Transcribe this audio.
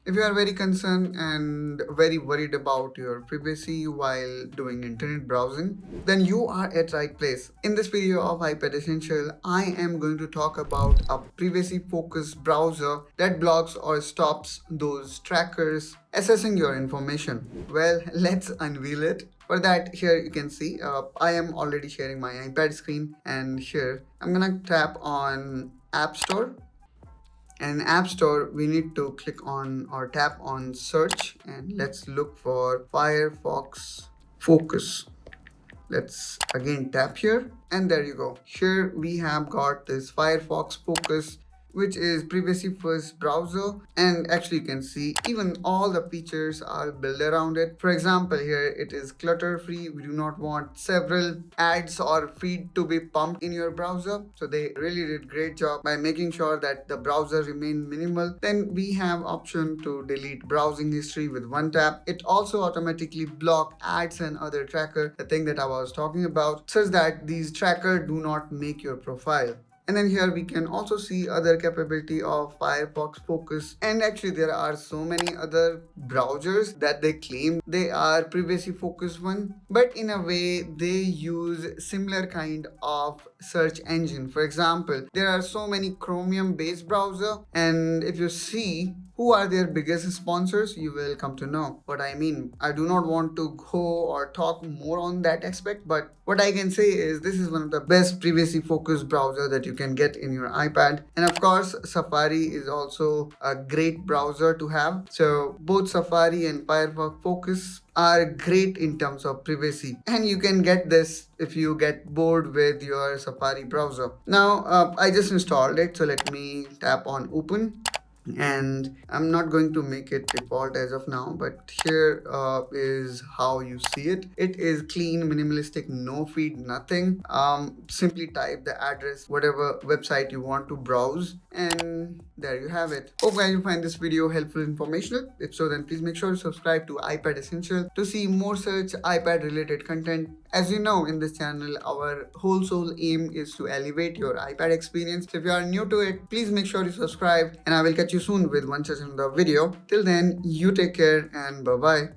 If you are very concerned and very worried about your privacy while doing internet browsing, then you are at right place. In this video of iPad Essential, I am going to talk about a privacy focused browser that blocks or stops those trackers assessing your information. Well, let's unveil it. For that, here you can see I am already sharing my iPad screen, and here I'm gonna tap on App Store. And in App Store, we need to click on or tap on search, and let's look for Firefox Focus. Let's again tap here, and there you go. Here we have got this Firefox Focus, which is privacy first browser, and actually you can see even all the features are built around it. For example, here it is clutter free. We do not want several ads or feed to be pumped in your browser, so they really did great job by making sure that the browser remain minimal. Then we have option to delete browsing history with one tap. It also automatically block ads and other tracker, the thing that I was talking about, such that these tracker do not make your profile. And then here we can also see other capability of Firefox Focus. And actually there are so many other browsers that they claim they are privacy focused one, but in a way they use similar kind of search engine. For example, there are so many Chromium-based browser, and if you see who are their biggest sponsors, you will come to know what I mean. I do not want to go or talk more on that aspect, but what I can say is this is one of the best privacy focused browser that you can get in your iPad. And of course, Safari is also a great browser to have. So both Safari and Firefox Focus are great in terms of privacy, and you can get this if you get bored with your Safari browser. Now I just installed it, so let me tap on open, and I'm not going to make it default as of now, but here is how you see it. It is clean, minimalistic, no feed, nothing. Simply type the address, whatever website you want to browse, and there you have it. Hope guys you find this video helpful, informational. If so, then please make sure to subscribe to iPad Essential to see more such iPad related content. As you know, in this channel, our whole sole aim is to elevate your iPad experience. So if you are new to it, please make sure you subscribe, and I will catch you soon with one such another video. Till then, you take care and bye bye.